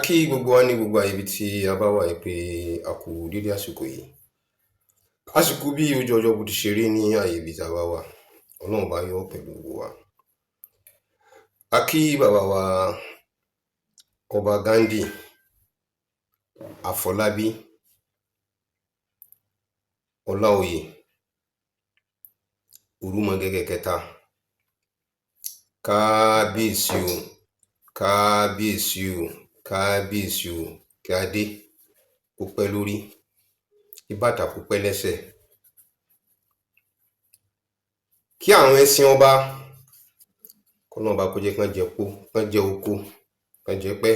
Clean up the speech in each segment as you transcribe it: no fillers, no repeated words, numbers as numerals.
kí gbogbo wa ní gbogbo àyè ibi tí a bá wà pé a kú dédé àsìkò yìí. Àsìkò bí ojú ọjọ́ bó ti ṣe rí ní àyè ibi tí a bá wà, Ọlọ́run bá yọ pẹ̀lú gbogbo wa. A kí bàbá wa Ọba Ghandi Afọlábí Ọláoyè Òrúmọgẹ́gẹ́ kẹta. Kábíyèsí o, kábíyèsí o, kábíyèsí o, kí adé kó pẹ́ lórí, kí bàtà kó pẹ́ lẹ́sẹ̀, kí àwọn ẹṣin ọba kọ́nà ọba kó jẹ́ kán jẹ pó, kán jẹ oko, kán jẹ pẹ́,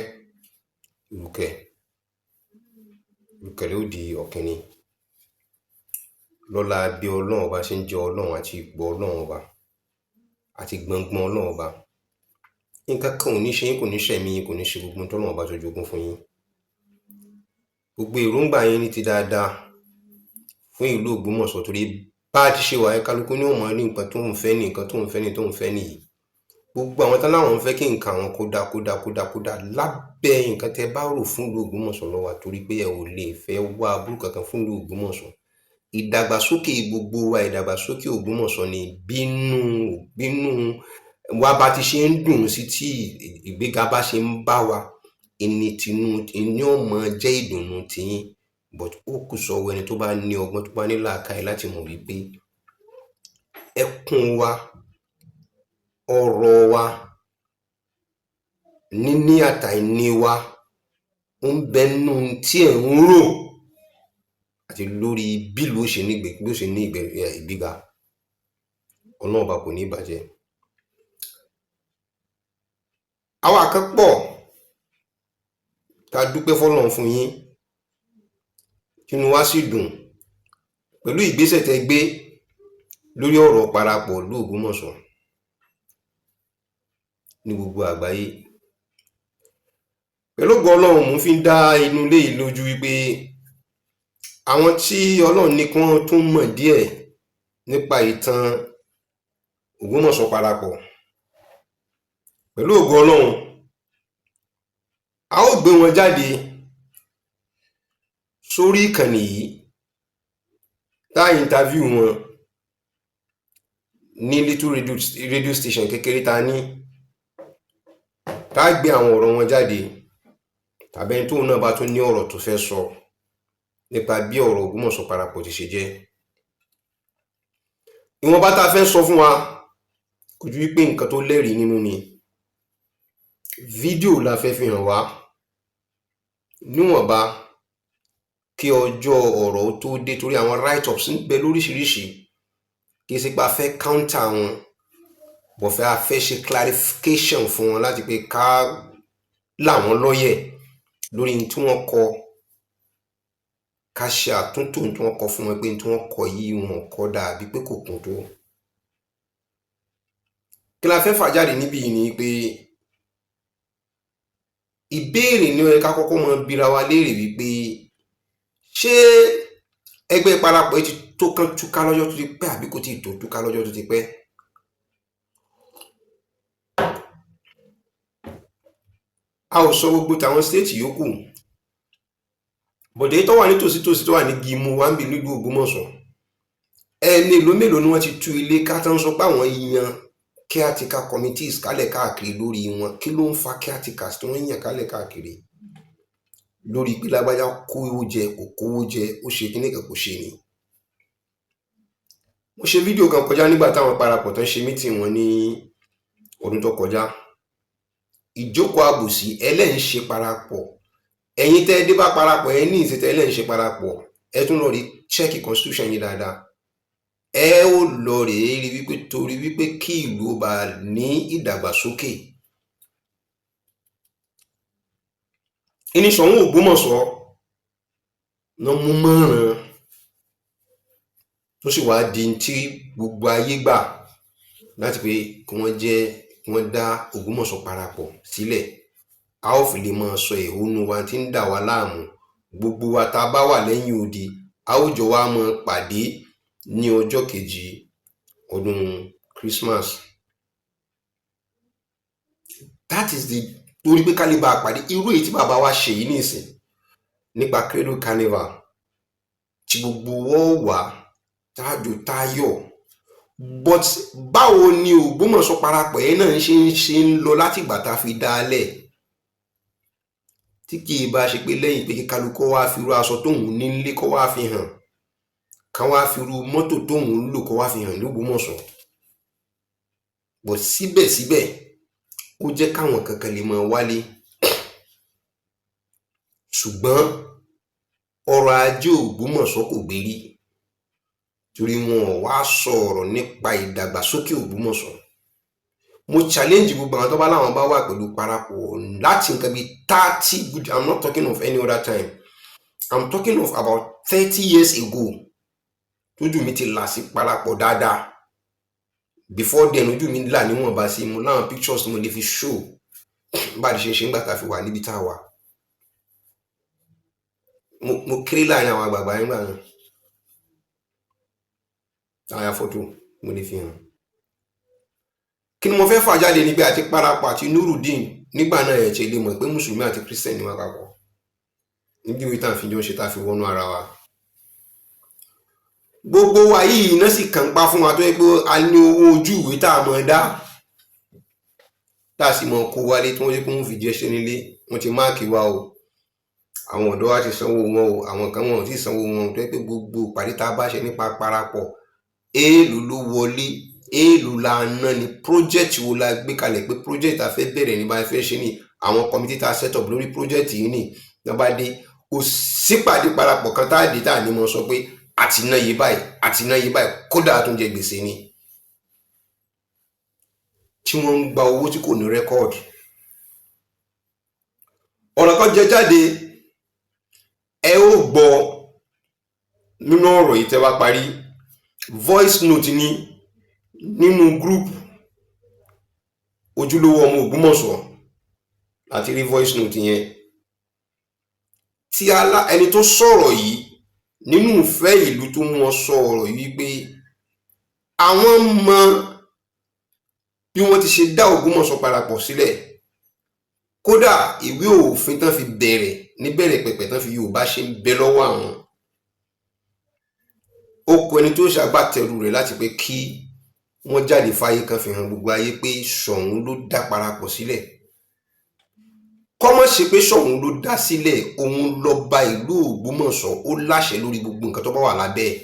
ìrùkẹ̀rẹ̀ ó di ọ̀kìnní lọ́lá bí Ọlọ́run ọba ṣe ń jẹ Ọlọ́run àti ipò Ọlọ́run ọba àti gbọngbọn Ọlọ́run ọba. Nǹkan kan ò ní ṣe yín, kò ní ṣẹ̀mí yín, kò ní ṣe gbogbo tọ́lọ́run ọba tó jogún fún yín. Gbogbo èròǹgbà yín ní ti dáadáa fún ìlú Ògbómọ̀ṣọ́, torí bá a ti ṣe wà kálukú ní ó mọ̀ ní nǹkan tó ń fẹ́ ní nǹkan tó ń fẹ́ ní tó ń fẹ́ nìyí. Gbogbo àwọn tán láwọn ń fẹ́ kí nǹkan àwọn kódà lábẹ́ nǹkan tẹ́ bá rò fún ìlú Ògbómọ̀ṣọ́ ló wà, torí pé ẹ ò lè fẹ́ wá aburú kankan fún ìlú Ògbómọ̀ṣọ́. Ìdàgbàsókè gbogbo wa, ìdàgbàsókè Ògbómọ̀ṣọ́ ni bínú wa bá ti ṣe ń dùn sí tí ìgbéga bá ṣe ń bá wa, ìní ọmọ jẹ́ ìdùnnú tiyín. But ó kù sọ́wọ́ ẹni tó bá ní ọgbọ́n, tó bá ní làákàyè láti mọ̀ wípé ẹkún wa, ọrọ̀ wa, níní àtàìní wa ń bẹ nínú tí ẹ̀ ń rò àti lórí bí ló ṣe ní ìgbéga. Ọlọ́run ọba kò ní bàjẹ́. Àwọn àkọ́pọ̀ tá dúpẹ́ fọ́lọ́run fún yín, inú wa sì dùn pẹ̀lú ìgbésẹ̀ tẹ́ gbé lórí ọ̀rọ̀ parapọ̀ ìlú Ògbómọ̀ṣọ́ ní gbogbo àgbáyé. Pẹ̀lú ògo Ọlọ́run, mo fi ń dá inú ilé yìí lójú wípé àwọn tí Ọlọ́run ní kí wọ́n tún mọ̀ díẹ̀ nípa ìtàn Ògbómọ̀ṣọ́ parapọ̀, pẹ̀lú ògo Ọlọ́run a ó gbé wọn jáde sórí ìkànnì yìí, tá interview wọn ní little radio station kékeré ta ní, tá gbé àwọn ọ̀rọ̀ wọn jáde, tàbí ẹni tóun náà bá tún ní ọ̀rọ̀ tó fẹ́ sọ nípa bí ọ̀rọ̀ Ògbómọ̀ṣọ́ parapọ̀ ti ṣe jẹ́. Ìwọ̀nba tá fẹ́ sọ fún wa kò ju wípé nǹkan tó lẹ́rìí nínú ni. Fídíò la fẹ́ fi hàn wá níwọ̀nba kí ọjọ́ ọ̀rọ̀ tó dé, torí àwọn write-ups ń bẹ lóríṣiríṣi, kì í ṣe pé a fẹ́ counter wọn, bọ̀ a fẹ́ ṣe clarification fún wọn láti pé ká là wọ́n lọ́yẹ̀ lórí tí wọ́n kọ, ká ṣe àtúntò tí wọ́n kọ fún wọn pé tí wọ́n kọ yìí wọn kọ dàbí pé kò kún tó. Kí la fẹ́ fà jáde níbí ni pé ìbéèrè ní ká kọ́kọ́ mọ bira wa léèrè wípé ṣé ẹgbẹ́ parapọ̀ ti tó kán túká lọ́jọ́ tó ti pẹ́ àbí kò tí ì tó túká lọ́jọ́ tó ti pẹ́. A ò sọ gbogbo tàwọn stéètì yòókù, bọ̀dé tó wà nítòsí tó wà ní Gímù wá ń bì nílùú Ògbómọ̀ṣọ́, mélòó ni wọ́n ti tú ilé ká tán sọ pé àwọn yan caretaker committees kálẹ̀ káàkiri lórí wọn. Kí ló ń fa caretakers tí wọ́n yàn kálẹ̀ káàkiri lórí pé lágbájá kówó jẹ kò kówó jẹ, ó ṣe kíní kan kò ṣe ni. Mo ṣe fídíò kan kọjá nígbà táwọn parapọ̀ tán ṣe meeting wọn ní ọdún tó kọjá. Ìjókòó àbòsí ẹlẹ́yìn ṣe parapọ̀, ẹ̀yin tẹ́ dé bá parapọ̀ ẹ ní ìṣẹ́tẹ́ ẹlẹ́yìn ṣe parapọ̀, ẹ tún lọ rí check constitution yìí dáadáa. Ẹ ó lọ rèé rí wípé torí wípé kí ìlú bá ní ìdàgbàsókè. Ìníṣọ̀ún Ògbómọ̀ṣọ́ náà mú mọ́ràn tó sì wá di tí gbogbo ayé gbà láti pé kí wọ́n dá Ògbómọ̀ṣọ́ parapọ̀ sílẹ̀. A ó fi lè máa sọ ìhónú wa tí ń dà wá láàmú. Gbogbo wa tá bá wà lẹ́yìn odi, a ó jọ wá máa pàdé ní ọjọ́ kejì ọdún Christmas. That is the torí pé ká lè bá a pàdé irú èyí tí bàbá wa ṣe yìí nìsín nípa Cradle Carnival tí gbogbo wọn wà tájò táyọ̀. But báwo ni Ògbómọ̀ṣọ́ parapọ̀ yẹn náà ṣe ń lọ láti ìgbà tá a fi dálẹ̀ tí kì í bá ṣe pé lẹ́yìn pé kí kálukú wá fi irú aṣọ tóun nílé kó wá fi hàn, ká wá fi irú mọ́tò tóun ń lò kó wá fi hàn ní Ògbómọ̀ṣọ́. But síbẹ̀síbẹ̀ ó jẹ́ káwọn kankan lè máa wálé, ṣùgbọ́n ọrọ̀ ajé Ògbómọ̀ṣọ́ kò gbérí torí wọn ò wá sọ̀rọ̀ nípa ìdàgbàsókè Ògbómọ̀ṣọ́. Mo challenge gbogbo àwọn tó bá láwọn bá wà pẹ̀lú parapọ̀ láti nǹkan bíi 30 good, I'm not talking of any other time, I'm talking of about 30 years ago tójú mi ti là sí parapọ̀ dáadáa. Before then ojú mi là níwọ̀nba sí mo láwọn pictures mo lè fi show bá a ṣe ń gbà tá a fi wà níbi tá a wà. Mo kéré láàrin àwọn àgbààgbà nígbà náà, àyà fọ́tò mo lè fi hàn. Kí ni mo fẹ́ fà jáde níbi àti parapọ̀ àti Nurudeen nígbà náà ẹ̀ ṣe lè mọ̀ pé mùsùlùmí àti Christian ni wọ́n papọ̀ níbi ìwé tá à ń fi jọ ṣe tá a fi wọnú ara wa. Gbogbo wa yìí iná sì kàn pa fún wa tó yẹ pé a ní owó ojú ìwé tá a mọ̀ dá tá a sì mọ̀ kó wálé tí wọ́n ṣe pé wọ́n fi jẹ́ ṣe nílé wọ́n ti máàkì wa o, àwọn ọ̀dọ́ wa ti sanwó wọn o, àwọn kan wọn ò tí ì sanwó wọn tó yẹ pé gbogbo ìpàdé tá a bá ṣe nípa parapọ̀ èèlò ló wọlé, èèlò la ná ni, project wo la gbé kalẹ̀ pé project a fẹ́ bẹ̀rẹ̀ ní bá a fẹ́ ṣe ni, àwọn committee tá a set up lórí project yìí ni wọ́n bá dé kò sípàdé parapọ̀ kan tá a dé tá a ní mọ̀ sọ pé àti ná yé báyìí àti ná yé báyìí, kódà tó ń jẹ gbèsè ni tí wọ́n ń gba owó tí kò ní rẹ́kọ́ọ̀dù. ọ̀rọ̀ kan jẹ jáde ẹ ó gbọ́ nínú ọ̀rọ̀ yìí tẹ́ bá parí, voice note ni nínú group ojúlówó ọmọ Ògbómọ̀ṣọ́ láti rí voice note yẹn tí ẹni tó sọ̀rọ̀ yìí nínú ìfẹ́ ìlú tó mú ọ sọ̀rọ̀ yìí pé àwọn mọ bí wọ́n ti ṣe dá Ògbómọ̀ṣọ́ parapọ̀ sílẹ̀, kódà ìwé òfin tán fi bẹ̀rẹ̀ níbẹ̀rẹ̀ pẹ̀pẹ̀ tán fi Yorùbá ṣe ń bẹ lọ́wọ́ àwọn. Ó kọ ẹni tó ṣàgbàtẹrù rẹ̀ láti pé kí wọ́n jáde fáyé kan fi hàn gbogbo ayé pé Ṣọ̀ún ló dá parapọ̀ sílẹ̀. Kọ́mọ̀ ṣe pé Ṣọ̀ún ló dá sílẹ̀, òun lọ́ba ìlú Ògbómọ̀ṣọ́, ó láṣẹ lórí gbogbo nǹkan tó bá wà lábẹ́ ẹ̀.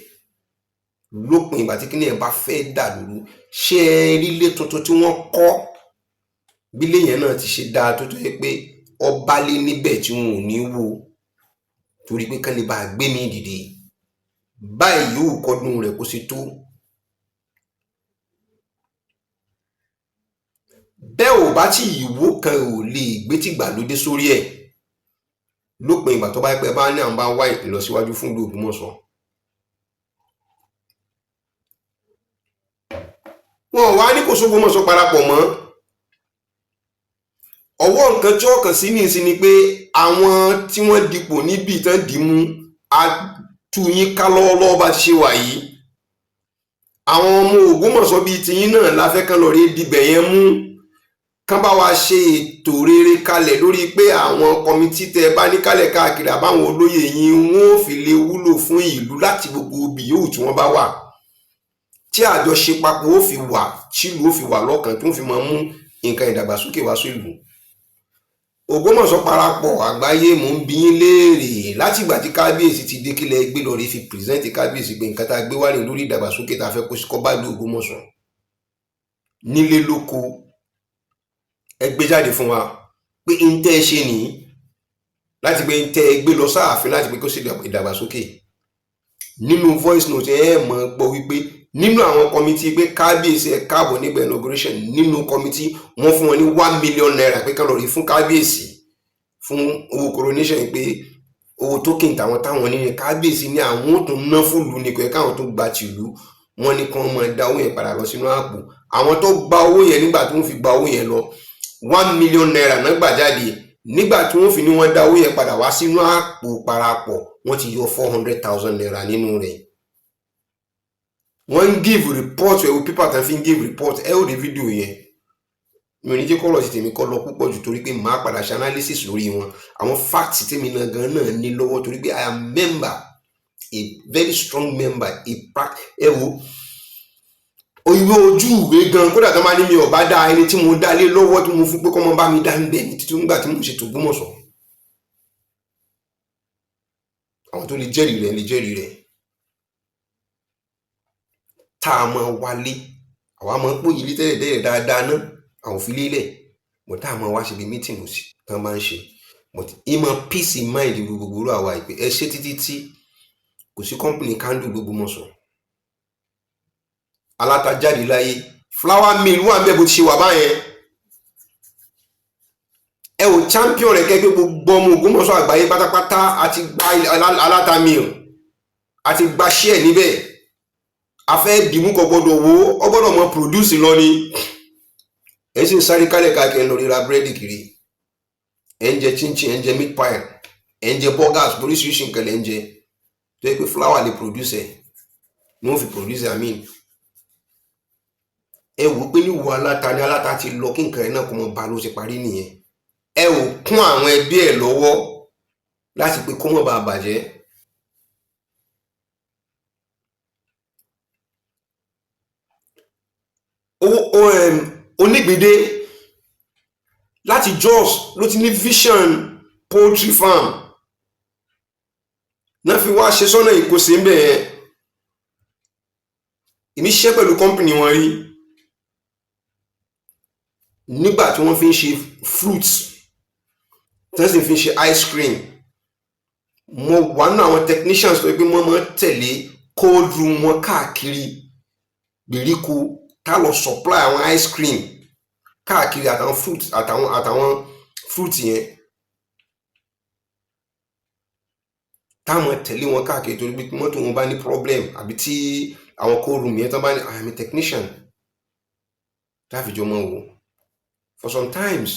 Lópin ìgbà tí kíní ẹ̀ bá fẹ́ dà lóru, ṣé ẹ rí ilé tuntun tí wọ́n kọ́ bí ilé yẹn náà ti ṣe dáa tó yẹ pé ọba lé níbẹ̀ tí wọn ò ní wò torí pé kán lè bá gbé mi dìde báyìí yóò kọ́dún rẹ̀ kó ṣe tó. Bẹ́ẹ̀ ò bá tí ìwó kan ò lè gbé tìgbàlódé sórí ẹ̀ lópin ìgbà tó bá pẹ́ bá ní àwọn bá wá ìlọsíwájú fún ìlú Ògbómọ̀ṣọ́. Wọn wá ní kò s'Ògbómọ̀ṣọ́ parapọ̀ mọ́. Ọwọ́ nǹkan tí ọkàn sí ní ìsìn ni pé àwọn tí wọ́n dipò níbi ìtàn dìímú àtúnyín ká lọ́wọ́lọ́wọ́ bá ti ṣe wà yìí. Àwọn ọmọ Ògbómọ̀ṣọ́ bíi tiyín náà la fẹ́ kán lọ rí dibẹ̀ yẹn mú, kán bá wa ṣe ètò rere kalẹ̀ lórí pé àwọn kọmitì tẹ bá ní kalẹ̀ káàkiri àbáwọn olóyè yín wọn ò fi lè wúlò fún ìlú láti gbogbo ibi yòówù tí wọ́n bá wà, tí àjọṣe papọ̀ ó fi wà, tílùú ó fi wà lọ́kàn tó fi máa mú nǹkan ìdàgbàsókè wá sí ìlú. Ògbómọ̀ṣọ́ parapọ̀ àgbáyé mò ń bi yín léèrè láti ìgbà tí kábíyèsí ti dé kílẹ̀ gbé lọ rí fi pírẹsẹ̀ntì kábíyèsí pé nǹkan tá a gbé wá ní lórí ìdàgbàsókè tá a fẹ́ kó bá ìlú Ògbómọ̀ṣọ́ nílé lóko ẹ gbé jáde fún wa pé ń tẹ́ ẹ ṣe nìyí láti pé ń tẹ́ ẹ gbé lọ sáàfin láti pé kó sì ìdàgbàsókè. Nínú voice note ẹ mọ̀ gbọ́ wípé nínú àwọn kọmitì pé kábíyèsí ẹ káàbọ̀ nígbà inauguration, nínú kọmitì wọ́n fún wọn ní 1 million naira pé kán lọ rí fún kábíyèsí fún owó coronation, pé owó token táwọn ní kábíyèsí ní àwọn tó ná fúlù ní kò yẹ káwọn tó gba tìlú, wọ́n ní kán máa dá owó yẹn padà lọ sínú àpò. Àwọn tó gba owó yẹn nígbà tí wọ́n fi gba owó yẹn lọ 1 million naira náà gbà jáde, nígbà tí wọ́n fi ní wọ́n dá owó yẹn padà wá sínú àpò parapọ̀ wọ́n ti yọ 400,000 naira nínú rẹ̀. Wọ́n ń give report ẹ̀wọ̀ pípà tán fi ń give report ẹ̀ ò dé fídíò yẹn. mi ò ní jẹ́ kọ́rọ̀ sí tèmi kọ́ lọ púpọ̀ jù torí pé màá padà ṣe analysis lórí wọn àwọn facts tèmi náà gan náà ní lọ́wọ́ torí pé I am member a very strong member ẹ wo òyìnbó ojú ìwé gan kódà tó máa ní mi ò bá dá ẹni tí mo dá lé lọ́wọ́ tí mo fún pé kọ́ mọ́ bá mi dá ń bẹ̀ ní títí nígbà tí mo ṣètò Ògbómọ̀ṣọ́ àwọn tó lè jẹ́rìí rẹ̀ tá a máa wálé àwa máa ń pò yìí tẹ́lẹ̀ dáadáa náà àwọn òfin lélẹ̀ mo tá a máa wá ṣe bí mítìnì sí tán bá ń ṣe ìmọ̀ peace in mind gbogbo àwa ìpè ẹ ṣe títí tí kò sí company candle l'Ógbómọ̀ṣọ́ aláta jáde láyé flour mill wà bẹ́ẹ̀ bó ti ṣe wà báyẹn ẹ ò champion rẹ̀ kẹ́gbẹ́ gbogbo ọmọ Ògbómọ̀ṣọ́ àgbáyé pátápátá àti gba aláta mill àti gba share níbẹ̀ afẹ́ dìmú kò gbọdọ̀ wo ọ gbọdọ̀ mọ produce lọ ni ẹ sì ń sáré kálẹ̀ káàkiri lórí ra búrẹ́dì kiri ẹ ń jẹ chinchin ẹ ń jẹ meat pie ẹ ń jẹ burgers oríṣiríṣi nǹkan lẹ ń jẹ tó yẹ pé flour lè produce ẹ ní wọ́n fi produce ẹ wò pé ní wo aláta ni aláta ti lọ kí nǹkan ẹ náà kó mọ bá ló ṣe parí nìyẹn ẹ ò kún àwọn ẹbí ẹ lọ́wọ́ láti pé kó mọ bá bàjẹ́ Onígbìndé láti Jos ló ti ní Vision poultry farm náà fi wá ṣe sọ́nà ìkóṣe ń bẹ̀ yẹn èmi ṣiṣẹ́ pẹ̀lú company wọn rí nígbà tí wọ́n fi ń ṣe fruits tí wọ́n sì fi ń ṣe ice cream mo wà nínú àwọn technicians tó yẹ pé wọ́n máa ń tẹ̀lé cold room wọn káàkiri gbèríko ká lọ supply àwọn ice cream káàkiri àtàwọn fruit yẹn táwọn tẹ̀lé wọn káàkiri torí pé mọ́tò wọn bá ní problem àbí tí àwọn cold room yẹn tán bá ní I am a technician láfijọ́ mọ́ wò for sometimes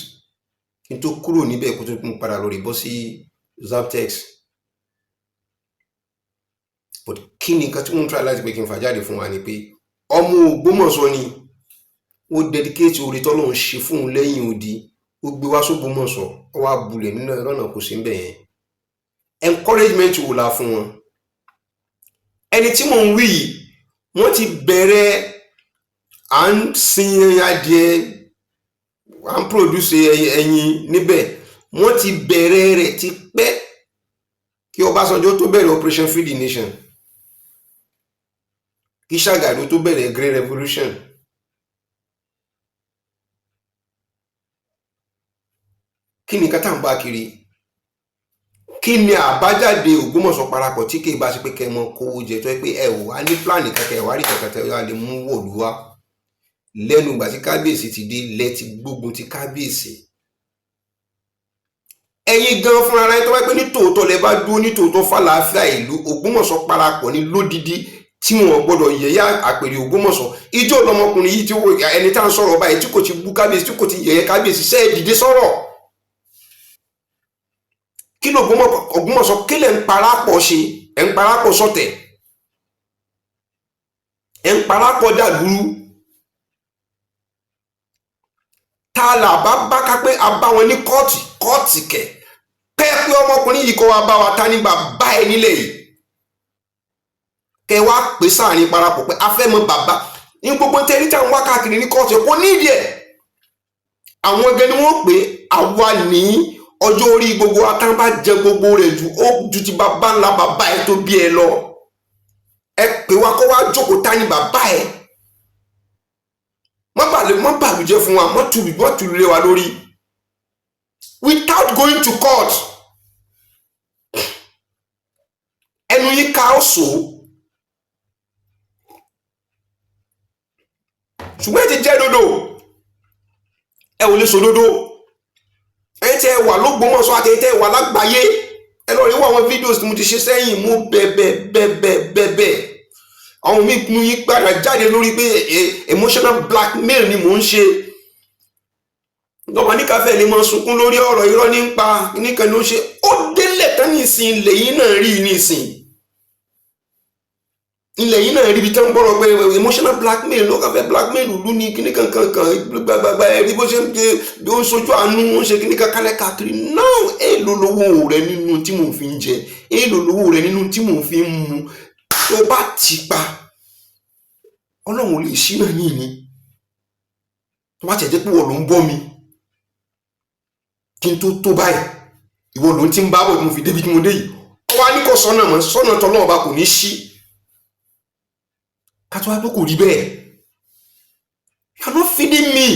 kí n tó kúrò níbẹ̀ kó tó kún padà lórí bọ́ sí Zaptex but kí ni nǹkan tí wọ́n ń try láti pé kí n fà jáde fún wa ni pé ọmọ Ògbómọ̀ṣọ́ ni ó dedicate orí tọ́lọ́run ṣe fún un lẹ́yìn odi ó gbé wá s'Ógbómọ̀ṣọ́ ó wá bulẹ̀ nínú lọ́nà kò sí ń bẹ̀ yẹn encouragement wò la fún wọn ẹni tí mò ń wí yìí wọ́n ti bẹ̀rẹ̀ à ń sin adìẹ à ń produce ẹyin níbẹ̀ wọ́n ti bẹ̀rẹ̀ rẹ̀ ti pẹ́ kí Ọbásanjọ́ tó bẹ̀rẹ̀ Operation Feed the Nation kí Ṣàgàrí tó bẹ̀rẹ̀ Green Revolution kí ni kátà ń bá kiri kí ni àbájáde Ògbómọ̀ṣọ́ parapọ̀ tí kì í bá ṣe pé kẹ́ mọ kówó jẹ tó yẹ pé ẹ ò wá ní pílánì kankan ẹ wá rí kankan tẹ ẹ lè mú wọ̀lú wá lẹ́nu ìgbà tí kábíyèsí ti dé lẹ́tí gbógun ti kábíyèsí ẹ̀yin gan fúnra ara yín tó wáyé pé ní tòótọ́ lẹ bá dúró ní tòótọ́ fàlàáfíà ìlú Ògbómọ̀ṣọ́ parapọ̀ ní lódìdí tí wọn gbọ́dọ̀ yẹ̀yẹ́ àpèrè Ògbómọ̀ṣọ́ ijó lọmọkùnrin yìí tí ẹni tá à ń sọ̀rọ̀ báyìí tí kò ti bú kábíyèsí tí kò ti yẹ̀yẹ́ kábíyèsí ṣe é dìde sọ̀rọ̀ kí ló Ògbómọ̀ṣọ́ kí lẹ ń parapọ̀ ṣe ẹ ń parapọ̀ sọ̀tẹ̀ ẹ ń parapọ̀ dàlúrú tá là bá ká pé a bá wọn ní kóòtù kẹ̀ pé ọmọkùnrin yìí kọ́ wa bá wa ta ní bàbá ẹ nílẹ̀ yìí kẹ wá pè sáàrin parapọ̀ pé a fẹ́ mọ bàbá ní gbogbo tẹ́rí tí àwọn wá káàkiri ní kóòtù kò nídìí ẹ̀ àwọn ẹgbẹ́ ni wọ́n pè àwa ní ọjọ́ orí gbogbo atán bá jẹ gbogbo rẹ̀ ó ju ti bàbá ńlá bàbá ẹ tó bí ẹ lọ ẹ pè wá kó wá jókòó ta ní bàbá ẹ mọ́ bàlújẹ́ fún wa mọ́ tùlù lé wa lórí without going to court ẹnu yìí ká ó so ṣùgbọ́n ẹ ti jẹ́ dodo ẹ ò lè so dodo ẹ tẹ́ wà l'Ógbómọ̀ṣọ́ àti ẹ tẹ́ wà lágbàáyé ẹ lọ rí wọ́n àwọn fídíòs tí mo ti ṣe sẹ́yìn mú bẹ́ẹ̀ àwọn míì mú yí padà jáde lórí pé emotional blackmail ni mò ń ṣe lọ́wọ́ ní káfẹ́ ni mo sunkún lórí ọ̀rọ̀ irọ́ nípa nìkan ló ṣe ó délẹ̀ tán nísìn lẹ́yìn náà rí nísìn ilẹ̀ yìí náà ríbi tán bọ́rọ̀ pé emotional blackmail ló kàn fẹ́ blackmail ìlú ní kíní kankan gbàgbàgbà ẹ̀rí bó ṣe ń ṣe bí ó ń sojú àánú ó ń ṣe kíní kankan káàkiri náà èèlò lówó rẹ nínú tí mò ń fi ń jẹ èèlò lówó rẹ nínú tí mò ń fi ń mu tó bá ti pa ọlọ́run ò lè ṣí náà yìí ni tó bá tẹ̀ jẹ́ pé wọ́n ló ń bọ́ mi kí n tó báyìí ìwọ ló ń ti ń bá bọ̀ tí mo fi débi tí mo dé yìí ọwọ́ á ní kò sọ́nà mọ́ sọ́nà tọ́lọ́run ọba kò ní ṣí ká tó wá pé kò rí bẹ́ẹ̀ you are not feeding me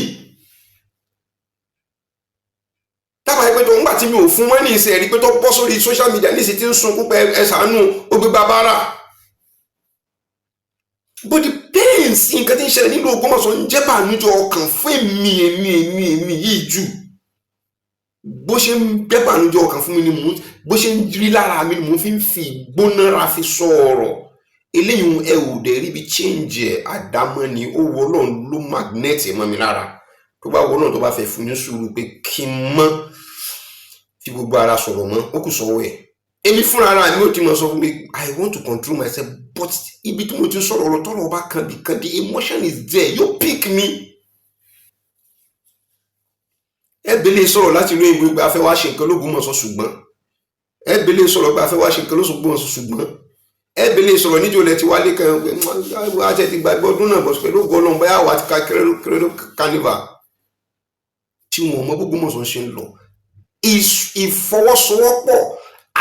dábàá pé tó ń gbà tí mi ò fún wọn ní ìsẹ̀ ẹ̀rí pé tó bọ́ sórí social media ní ìsìn tí ń sunkún pé ẹ ṣàánú ó gbé bàbára but the pains nǹkan tí ń ṣẹlẹ̀ nínú Ògbómọ̀ṣọ́ ń jẹ́ bànújẹ́ ọkàn fún èmi yìí jù bó ṣe ń jẹ́ bànújẹ́ ọkàn fún mi ni mò ń bó ṣe ń rí lára mi ni mò ń fi ìgbónára fi sọ ọ̀rọ̀ eléyìí ẹ ò dẹ̀ rí bí change ẹ̀ àdámọ́ ni ó wọ Ọlọ́run ló magnet ẹ̀ mọ́ mi lára tó bá wọ náà tó bá fẹ́ fún ní sùúrù pé kí n mọ́ fi gbogbo ara sọ̀rọ̀ mọ́ ó kù sọ́wọ́ ẹ̀ èmi fúnra ara mi ó ti mọ̀ sọ fún mi I want to control myself but ibi tí mo ti sọ̀rọ̀ ọ̀rọ̀ tọ́rọ̀ ọba kan bí kan the emotion is there you pick me ẹ bẹ̀lẹ̀ sọ̀rọ̀ láti inú ìwé pé a fẹ́ wá ṣe nǹkan l'Ógbómọ̀ṣọ́ ṣùgbọ́n ẹ bẹ̀lẹ̀ sọ̀rọ̀ pé a fẹ́ wá ṣe nǹkan l'Ógbómọ̀ṣọ́ ṣùgbọ́n ẹ bẹ̀lẹ̀ sọ̀rọ̀ níjọ́ lẹ ti wálé kan àti ẹ ti gbàgbé ọdún náà bọ̀ pẹ̀lú ògbọ́n náà báyà wà á ti ka kéré carnival tí wọn mọ Ògbómọ̀ṣọ́ ṣe ń lọ ìfọwọ́sowọ́pọ̀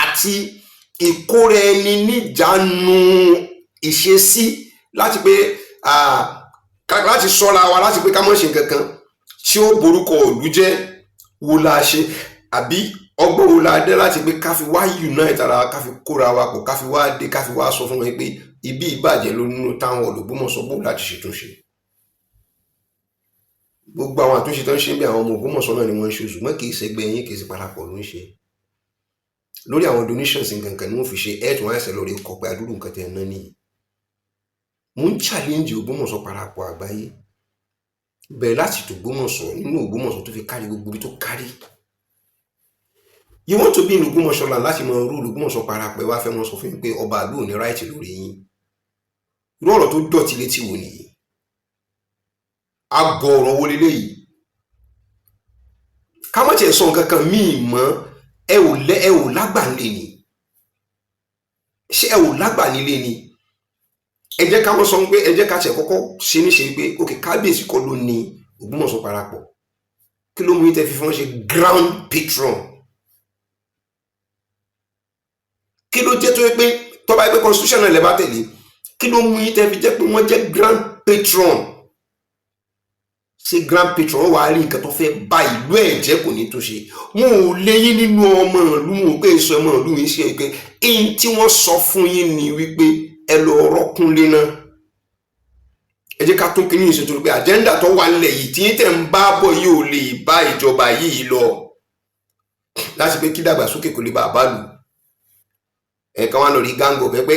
àti ìkóra ẹni níjàánu ìṣesí láti pé láti sọ́ra wa láti pé ká mọ̀ ṣe nǹkan kan tí ó borúkọ òlú jẹ́ wo la ṣe àbí ọgbọ́n wo la dé láti pé ká fi wá unite ara ká fi kóra wa pọ̀ ká fi wá dé ká fi wá sọ fún wọn pé ibi ìbàjẹ́ ló nínú táwọn Ògbómọ̀ṣọ́ bò láti ṣètúnṣe gbogbo àwọn àtúnṣe tó ń ṣe bí àwọn ọmọ Ògbómọ̀ṣọ́ náà ni wọ́n ń ṣe ṣùgbọ́n kì í ṣẹgbẹ́ yín kì í ṣe parapọ̀ ló ń ṣe lórí àwọn donations nǹkan ni wọ́n fi ṣe ẹ̀ẹ́dùn àìsàn lórí ọkọ̀ pé adúrú nǹkan tẹ̀ ẹ̀ náà nìyí mo ń challenge Ògbómọ̀ṣọ́ parapọ̀ àgbáyé bẹ̀rẹ̀ láti t'Ògbómọ̀ṣọ́ nínú Ògbómọ̀ṣọ́ tó fi kárí gbogbo ibi tó kárí you want to be in Ògbómọ̀ṣọ́ land láti mọ irú Ògbómọ̀ṣọ́ parapọ̀ wá fẹ́ mọ́ sọ fún mi pé ọba àlú ò ní right lórí yín irú ọ̀rọ̀ tó dọ̀tí létí wò nìyí àgọ́ ọ̀rọ̀ wo leléyìí ká má tiẹ̀ sọ nǹkan kan míì mọ́ ẹ ò lágbà nílé ni ṣé ẹ ò lágbà nílé ni ẹ jẹ́ ká mọ́ sọ pé ẹ jẹ́ ká tiẹ̀ kọ́kọ́ ṣe níṣe pé òkè kábíyèsí kọ́ ló ní Ògbómọ̀ṣọ́ parapọ̀ kí ló mú yín tẹ́ fi fọ́n ṣe grand patron kí ló jẹ́ tó yẹ pé tọ́ba ẹgbẹ́ constitution náà lè bá tẹ̀lé kí ló mú yín tẹ́ fi jẹ́ pé wọ́n jẹ́ grand patron ṣé grand patron wà á rí nǹkan tó fẹ́ bá ìlú ẹ̀ jẹ́ kò ní tó ṣe wọn ò léyìn nínú ọmọ ìlú wọn ò pé èso ọmọ ìlú yìí ṣe pé èyí tí wọ́n sọ fún yín ni wípé ẹ lọ rọ́kúnlé náà ẹ jẹ́ ká tún kí ní ìṣètò pé àjẹ́ndà tó wà nílẹ̀ yìí tí tẹ̀ ń bá bọ̀ yìí ò lè bá ìjọba yìí lọ láti pé kí dàgbàsókè kò lè bá a bá lù ẹ̀kan wá lórí gángọ̀ pé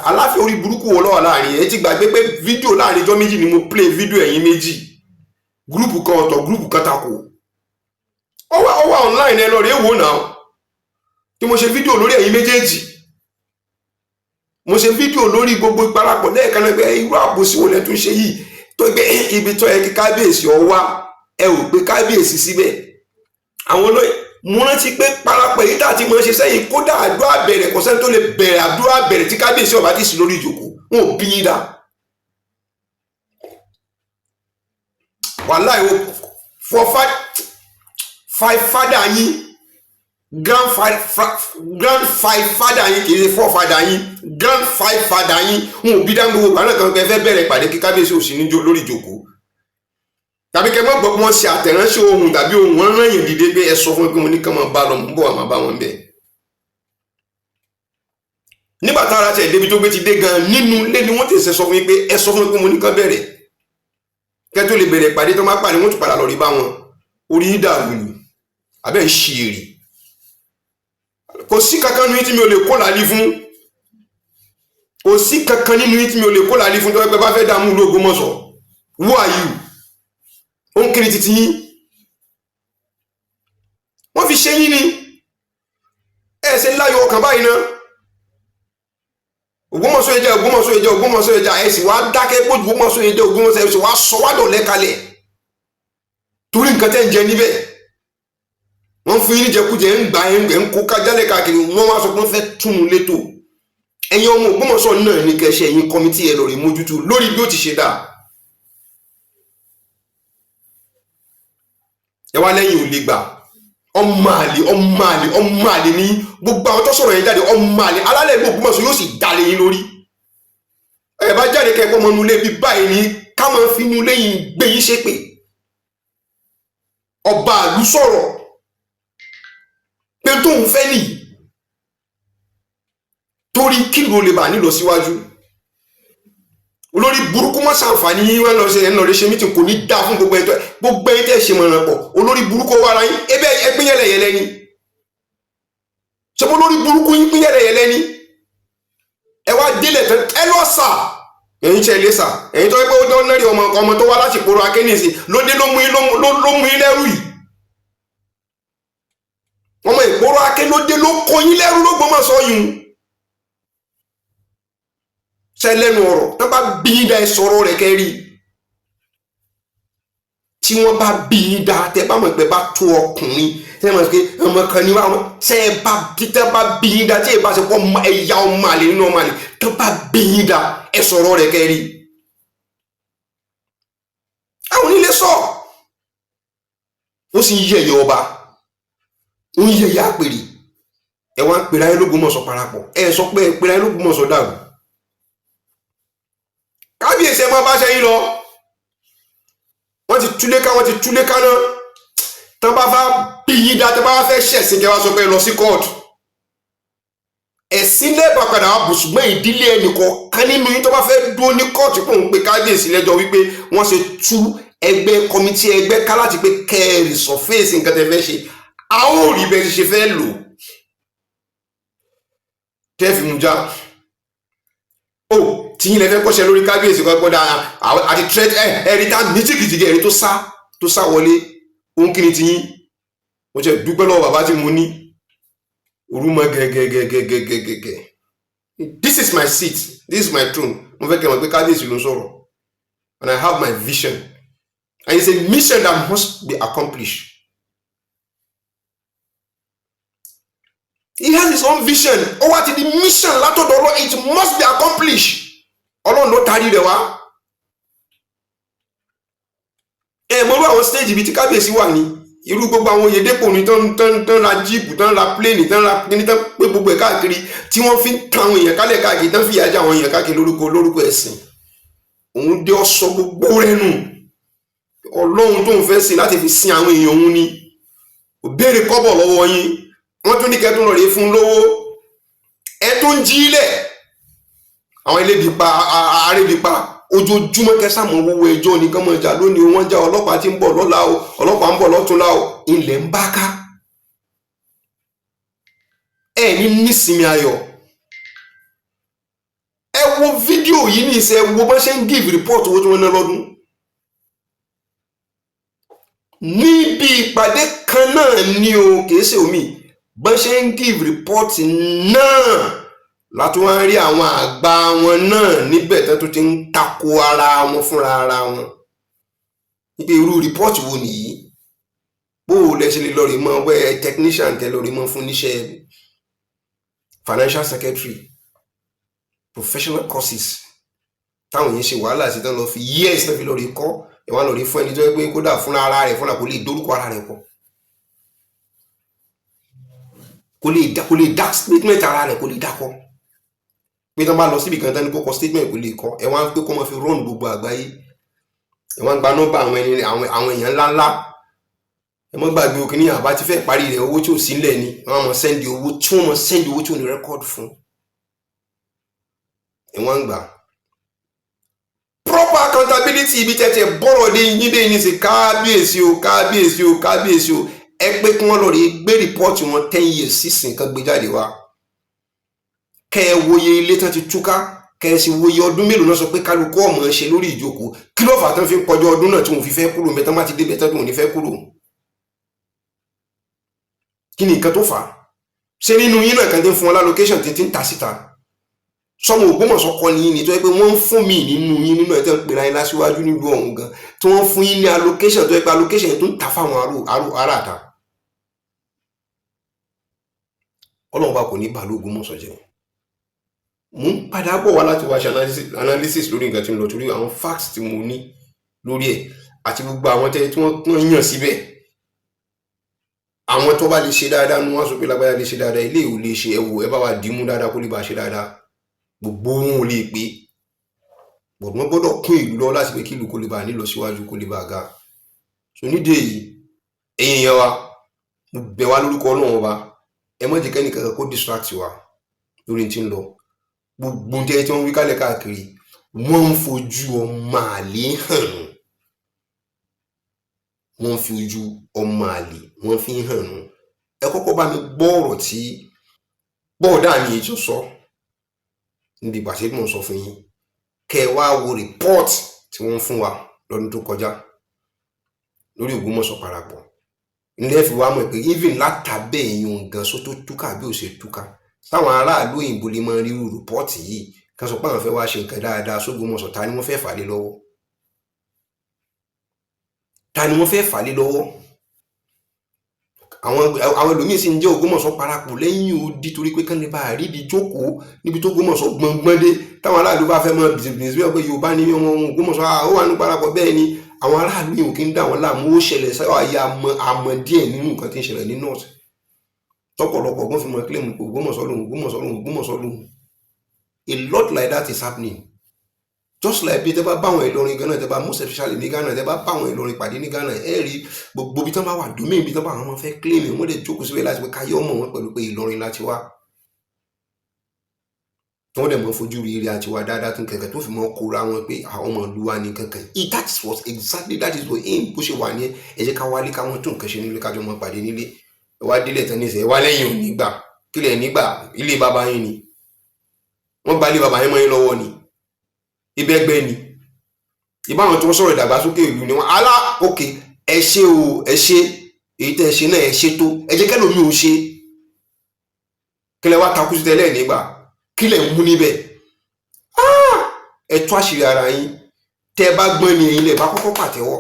aláfẹ́ orí burúkú wo lọ́wọ́ láàrin ẹ ti gbàgbé pé fídíò láàrin ọjọ́ méjì ni mo play fídíò ẹ̀yin méjì gúrùpù kan ọ̀tọ̀ gúrùpù kan takò ó wà online ẹ lọ rèé wò náà tí mo ṣe fídíò lórí ẹ̀yin méjèèjì mo ṣe fídíò lórí gbogbo ìparapọ̀ lẹ́ẹ̀kan náà pé irú àbòsí wo lẹ tún ṣe yìí tó gbé ibi tó yẹ kí kábíyèsí ọ wá ẹ ò gbé kábíyèsí síbẹ̀ àwọn olóyè mo rántí pé parapọ̀ èyí tààtí mo ṣe sẹ́yìn kódà àdúrà bẹ̀rẹ̀ kò sẹ́ni tó lè bẹ̀rẹ̀ àdúrà bẹ̀rẹ̀ tí kábíyèsí ọba ti sí lórí ìjókòó wọn ò bí yín dá wàláì o for five father yín grand five father yín kì í ṣe four father yín grand five father yín wọn ò bí dá gbogbo àná kan pé fẹ́ bẹ̀rẹ̀ ìpàdé kí kábíyèsí ò sí ní lórí ìjókòó tàbí kẹ́ mọ́ gbọ́ pé wọ́n ṣe àtẹ̀ránṣẹ́ ohun tàbí ohun wọn rán yẹn dìde pé ẹ sọ fún mi pé mo ní kàn máa bá lọ mú bọ̀ àmọ́ bá wọn bẹ̀. nígbà tára tẹ̀ débi tó gbé ti dé gan nínú ilé ni wọ́n ti ṣe sọ fún mi pé ẹ sọ fún mi pé mo ní kàn bẹ̀rẹ̀ kẹ́ tó lè bẹ̀rẹ̀ ìpàdé tó máa pàdé wọ́n tún padà lọ rí bá wọn orí dàrú ni abẹ́ ń ṣe èrè kò sí kankan nínú tí mi ò lè kó làálí fún kò sí kankan nínú tí mi ò lè kó làálí fún tó ẹgbẹ́ bá fẹ́ dààmú ìlú Ògbómọ̀ṣọ́ who are you ó ń kiri títí yín wọ́n fi ṣe yín ni ẹ ṣe láyọ̀ ọkàn báyìí náà Ògbómọ̀ṣọ́ ẹja ẹ sì wá dákẹ́ pé Ògbómọ̀ṣọ́ ẹja ẹ sì wá sọ wá dọ̀lẹ́ kalẹ̀ torí nǹkan tẹ́ ń jẹ níbẹ̀. Wọ́n fún yín níjẹkújẹ ń gbà ẹ̀ ń kó kájálẹ̀ káàkiri, wọ́n wá sọ pé wọ́n fẹ́ túnú létò. Ẹ̀yin ọmọ Ògbómọ̀ṣọ́ náà ní kẹsẹ̀ ẹ̀yin kọ́mítì ẹ̀ lọ rí mójútó lórí bí ó ti ṣe dáa. Ẹ wá lẹ́yìn ò lè gbà ọmọ àlè ní gbogbo àwọn tó sọ̀rọ̀ yẹn jáde, ọmọ àlè alálẹ̀ ìlú Ògbómọ̀ṣọ́ yóò sì dalẹ̀ yín lórí. Ẹ bá jáde kẹ́kọ̀ọ́ ọmọ inú ilé bíi báyìí ní ká máa fi inú ilé yìí gbé yín ṣépè. Ọba àlú sọ̀rọ̀ pé tóun fẹ́ nìyí torí kí ló lè bà nílọ síwájú. Olórí burúkú mọ́ sàǹfààní yín wọ́n lọ ṣe mítìn kò ní dá fún gbogbo ẹni tẹ́ ṣe mọ̀ràn pọ̀. Olórí burúkú wà ara yín ebe ẹgbẹ́ yẹlẹyẹlẹ ni ṣe mo lórí burúkú yín pín yẹlẹyẹlẹ ni. Ẹ wá délẹ̀ tán ẹ lọ sà ẹ̀yin ṣe lè sà ẹ̀yin tó pé ó dán náírà ọmọ tó wá láti kóró akéníìsì lóde ló mú yín lẹ́rù yìí. Ọmọ ìkóró aké lóde ló kó yín lẹ́rù l'Ógbómọ̀ṣọ́ yìí. Sẹ́lẹ̀nu ọ̀rọ̀ tó bá bí í dá ẹ sọ̀rọ̀ rẹ̀ kẹ́rí. Tí wọ́n bá bí í dá tẹ́ bá mọ̀ pé bá tó ọkùnrin tẹ́ mọ̀ pé ọmọ kan ní wọ́n tẹ́ bá bí í dá tí ẹ bá ṣe pọ̀ ẹ̀yà ọmọ àlè nínú ọmọ àlè tó bá bí í dá ẹ sọ̀rọ̀ rẹ̀ kẹ́rí. Àwọn onílé sọ ó sì ń yẹ̀yẹ̀ ọba ó ń yẹ̀yẹ̀ àpèrè ẹ wá ń pèrè ayé l'Ógbómọ̀ṣọ́ parapọ̀ ẹ sọ pé ẹ pèrè ayé l'Ógbómọ̀ṣọ́ dàrú. Kábíyèsí ẹ máa bá ṣẹ́yìn lọ wọ́n ti túlé ká náà tán bá fà bí yí dá tán bá fẹ́ ṣẹ̀sìn kẹwàá sọ pé lọ sí kóòtù ẹ̀sìn lẹ́bàá padà wà bù ṣùgbọ́n ìdílé ẹnìkan kan nínú yín tó bá fẹ́ dúró ní kóòtù pé òun pe kábíyèsí lẹ́jọ́ wípé wọ́n ṣe tú ẹgbẹ́ kọmitì ẹgbẹ́ ká láti pé kẹrì sọfẹ́ẹ̀sì nǹkan tẹ́ fẹ́ ṣe àwọn ò rí bẹ́ẹ̀ ṣe fẹ́ lò tẹ́ẹ̀fì mú já tí yín lè fẹ́ kọ́ṣẹ́ lórí kábíyèsí kan gbọ́dọ̀ àti ẹ̀rí tá ní tìkìtìkì ẹ̀rí tó sá wọlé òun kí ni ti yín mo ṣe dúpẹ́ lọ́wọ́ bàbá tí mo ní orúmọ gẹ́gẹ́gẹ́gẹ́gẹ́gẹ́. This is my seat, this is my throne. Mo fẹ́ kẹ́ mọ̀ pé kábíyèsí ló ń sọ̀rọ̀ and I have my vision and it's a mission that must be accomplished. He has his own vision. Ó wá ti di mission látọ̀dọ̀ Ọlọ́run, it must be accomplished. Ọlọ́run ló tarí rẹ̀ wá. Mo lọ àwọn stage ibi tí kábíyèsí wà ní irú gbogbo àwọn Oyèdépò ní tán ra jíìpù tán ra pléènì tán ra kíní tán pé gbogbo ẹ̀ káàkiri tí wọ́n fi ń tan àwọn èèyàn kálẹ̀ káàkiri tán fi ìyájà àwọn èèyàn káàkiri lórúkọ ẹ̀sìn. Òun dé ọsọ gbogbo rẹ̀ nù. Ọlọ́run tó ń fẹ́ sìn láti fi sin àwọn èèyàn òun ni. Kò béèrè kọ́bọ̀ lọ́wọ́ yín. Wọ́n tún ní kẹ́tún lọ rèé fún lówó. Ẹ tó ń jí ilẹ̀. Àwọn elébi pa àárẹ̀bi pa ojoojúmọ́ kẹsàmọ́ owó ẹjọ́ ní kọ́mọ ìjà lónìí wọ́n já ọlọ́pàá tí ń bọ̀ lọ́la o ọlọ́pàá ń bọ̀ lọ́túnla o ilẹ̀ ń bá ká. Ẹ ní nísinmi ayọ̀. Ẹ wo fídíò yìí ní ìṣe wo bá ṣe ń give report owó tí wọ́n ná lọ́dún. Níbi ìpàdé kan náà ni o kìí ṣe omi bá ṣe ń give report náà láti wọ́n rí àwọn àgbà wọn náà níbẹ̀ tó ti ń tako ara wọn fúnra ara wọn. Níbi irú report wo nìyí bó o lẹ ṣe lè lọ rí mọ́ wẹ́ technician tẹ lọ rí mọ́ fún níṣẹ́ financial secretary professional courses táwọn yẹn ṣe wàhálà sí tán lọ fi years tán fi lọ rí kọ́ ẹ̀ wọ́n lọ rí fún ẹni tó yẹ pé kódà fúnra ara rẹ̀ fúnra kò lè dórúkọ ara rẹ̀ pọ̀ kò lè dá statement ara rẹ̀ kò lè dákọ́ pé tán bá lọ síbi kan tán ní kókó statement kò lè kọ́ ẹ̀ wọ́n á pé kó mọ́ fi run gbogbo àgbáyé ẹ̀ wọ́n gba nọ́mbà àwọn èèyàn ńláńlá ẹ̀ mọ́ gbàgbé òkè ní àbá ti fẹ́ parí rẹ̀ owó tí ò sí nílẹ̀ ni wọ́n mọ̀ sẹ́ndì owó tí wọ́n mọ̀ sẹ́ndì owó tí ò ní rẹ́kọ́ọ̀dù fún ẹ̀ wọ́n gbà proper accountability ibi tẹ́tẹ́ bọ́rọ̀ dé yín dé ní sí kábíyèsí o ẹ pé kí wọ́n lọ rí gbé rìpọ́ọ̀tì wọn 10 years sísìn kan gbé jáde wá kẹ́ ẹ wòye ilé tán ti túká kẹ́ ẹ sì wòye ọdún mélòó náà sọ pé kálukú ọmọ ṣe lórí ìjókòó kí ló fà tán fi ń kọjá ọdún náà tí wọn fi fẹ́ kúrò mẹ́tán má ti dé bẹ́tán tí wọn ò ní fẹ́ kúrò kí ni nǹkan tó fà á ṣé nínú yín náà kan tí ń fún wọn lálòkéṣàn tí ń ta síta sọmọ Ògbómọ̀ṣọ́ kọ́ ni yín ni tó yẹ pé wọ́n ń fún mi nínú yín nínú ẹ̀ tẹ́ ń pera yín láṣíwájú nílùú ọ̀hún gan tí wọ́n fún yín ní allocation tó yẹ pé allocation yẹn tó ń ta fáwọn aráàta. Ọlọ́run bá kò ní bàálù Ògbómọ̀ṣọ́ jẹ́. Mo ń padà bọ̀ wá láti wá ṣe analysis lórí nǹkan tí mo lọ torí àwọn facts tí mo ní lórí ẹ̀ àti gbogbo àwọn tí wọ́n yàn síbẹ̀. Àwọn tó bá lè ṣe dáadáa ní wọ́n sọ pé lágbájá lè ṣe dáadáa, ilé ìwò lè ṣe ẹwò ẹ bá wa dìímú dáadáa kó lè bá ṣe dáadáa. Gbogbo wọn ò lè pé bọ̀dù wọn gbọ́dọ̀ kún ìlú lọ láti pé kí ìlú kó lè bá nílọ síwájú kó lè bá ga. So nídìí èyí ẹ̀yin yẹn wa mo bẹ̀ wá lórúkọ Ọlọ́run ọba ẹ má jẹ́ kẹ́ni kankan kó distract wa lórí tí ń lọ. Gbogbo tí wọ́n wí kálẹ̀ káàkiri wọ́n ń fojú ọmọ àlè hàn. Wọ́n fi ojú ọmọ àlè wọ́n fi hàn nù. Ẹ kọ́kọ́ bá mi gbọ́ ọ̀rọ̀ tí bọ́ọ̀dà mi ètò sọ níbi ìpàṣẹ tí mo sọ fún yín. Kẹ́ ẹ wá wo report tí wọ́n fún wa lọ́dún tó kọjá lórí Ògbómọ̀ṣọ́ parapọ̀. Ilé fi wá mọ̀ pé even látàbẹ̀ èèyàn gan so tó túkà bí ò ṣe túkà. Táwọn aráàlú òyìnbó lè máa rí report yìí kan sọ pé àwọn fẹ́ wá ṣe nǹkan dáadáa s'Ògbómọ̀ṣọ́ ta ni wọ́n fẹ́ fà lé lọ́wọ́. Ta ni wọ́n fẹ́ fà lé lọ́wọ́? Àwọn ẹlòmíín sì ń jẹ́ Ògbómọ̀ṣọ́ parapọ̀ lẹ́yìn odi torí pé kán lè bá àríbi jókòó níbi tó Ògbómọ̀ṣọ́ gbọ̀ngbọ̀n dé. Táwọn aráàlú bá fẹ́ mọ business bí ọgbẹ́ Yorùbá ní ọmọ Ògbómọ̀ṣọ́ ó wà ní parapọ̀ bẹ́ẹ̀ ni àwọn aráàlú yìí ò kí ń dà wọ́n láàmú ó ṣẹlẹ̀ sáwọ́ ayé àmọ́ díẹ̀ nínú nǹkan tí ń ṣẹlẹ̀ ní north. Tọ́pọ̀lọpọ̀ ọgbọ́n fi mọ claim pé Ògbómọ̀ṣọ́ lòun. A lot like that is happening. Just like bí tẹ́ bá báwọn Ìlọrin Ghana tẹ́ bá most especially ní Ghana tẹ́ bá báwọn Ìlọrin pàdé ní Ghana ẹ rí gbogbo bí tán bá wà domain bí tán bá àwọn fẹ́ claim wọ́n lè jókòó síbẹ̀ láti pé káyọ̀ ọmọ wọn pẹ̀lú pé Ìlọrin láti wá. Wọ́n dẹ̀ mọ́ fojú rí eré àti wá dáadáa tún kẹ̀kẹ́ tó fi mọ́ kóra wọn pé àwọn ọmọ ìlú wa ní kankan. That is what aim bó ṣe wà ní ẹ jẹ́ ká wálé káwọn tún nǹkan ṣe nílé kájọ mọ́ pàdé nílé. Ẹ wá délẹ̀ tán ní ìṣẹ̀ ẹ wá lẹ́yìn ò nígbà kílẹ̀ nígbà ilé bàbá yín ni. Wọ́n gba ilé bàbá yín mọ́ yín lọ́wọ́ ni. Ibẹ̀gbẹ́ ni. Ìbáwọn tí wọ́n sọ̀rọ̀ ìdàgbàsókè ìlú ni wọ́n òkè ẹ ṣe o ẹ ṣe èyí tẹ́ ẹ ṣe náà ẹ ṣe tó ẹ jẹ́ kẹ́lòmí ò ṣe. Kílẹ̀ wá takú sí tẹ́lẹ̀ nígbà kílẹ̀ ń mú níbẹ̀. Ẹ tú àṣírí ara yín tẹ́ bá gbọ́n ni ẹ̀yin lẹ̀ bá kọ́kọ́ pàtẹ́wọ́.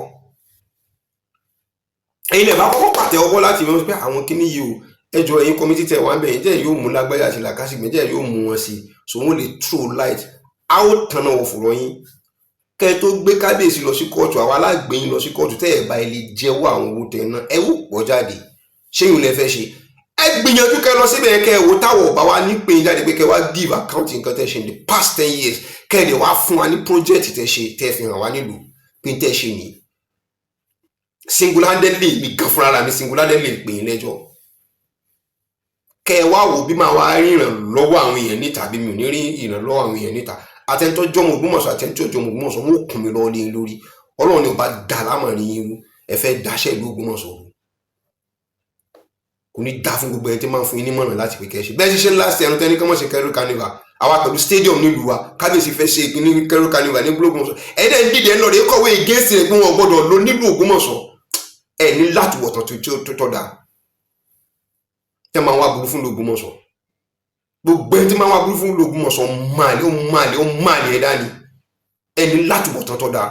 Ẹ̀yin lẹ̀ bá kọ́kọ́ pàtẹ́wọ́ bọ́ láti mọ̀ pé àwọn kíní yìí o ẹjọ́ ẹ̀yin kọ́mítì tẹ̀ wá ń bẹ̀ jẹ́ yóò mú lágbáyà àti làkàṣìgbẹ́ jẹ́ yóò mú wọn sí so wọ́n lè throw light out tán náà òfurọ̀ yín. Kẹ́ tó gbé kábíyèsí lọ sí kóòtù àwọn alágbèyìn lọ sí kóòtù tẹ́ ẹ̀ bá ilé jẹ́wọ́ àwọn owó tẹ̀ náà ẹ wò pọ̀ jáde ṣé yìí lẹ fẹ́ ṣe. Ẹ gbìyànjú kẹ́ lọ síbẹ̀ kẹ́ ẹ wò táwọn ọba wa ní pé jáde pé kẹ́ wá give account nǹkan tẹ́ ṣe in the past 10 years kẹ́ ẹ̀ dẹ̀ wá fún wa ní project tẹ́ ṣe tẹ́ fi hàn wá nílùú pé tẹ́ ṣe ní single-handedly mi gan fúnra mi single-handedly pè é lẹ́jọ́. Kẹ́ ẹ wá wò bí máa wá rí ìrànlọ́wọ́ àwọn èèyàn níta bí mi ò ní rí ìrànlọ́wọ́ àwọn èèyàn níta. Àtẹ̀ntọ́ jọmọ Ògbómọ̀ṣọ́ àtẹ̀ntọ́ jọmọ Ògbómọ̀ṣọ́ wọn ò kún mi lọ lé lórí. Ọlọ́run ni ò bá dà lámọ̀rin yín rú ẹ fẹ́ dáṣẹ́ ìlú Ògbómọ̀ṣọ́ rú. Kò ní dá fún gbogbo ẹni tí máa ń fún yín nímọ̀ràn láti pé kẹ́ ṣe. Bẹ́ẹ̀ ṣe last year tẹ́ni kí wọ́n ṣe Kẹ́rù carnival àwa pẹ̀lú stadium nílùú wa kábíyèsí fẹ́ ṣe ìpínlẹ̀ Kẹ́rù carnival ní Ògbómọ̀ṣọ́. Ẹ̀yin náà ń dìde lọ́ọ̀rẹ́ ẹ kọ̀wé against rẹ̀ pé wọ́n gbọ́dọ̀ lọ nílùú Ògbómọ̀ṣọ́. Ẹ ní láti wọ̀tọ̀ tó tọ́ da. Tẹ́ máa wá burú fún Ògbómọ̀ṣọ́. Gbogbo ẹni tí máa wá burú fún Ògbómọ̀ṣọ́ máàlì ẹ̀dá ni. Ẹ ní láti wọ̀tọ̀ tó da.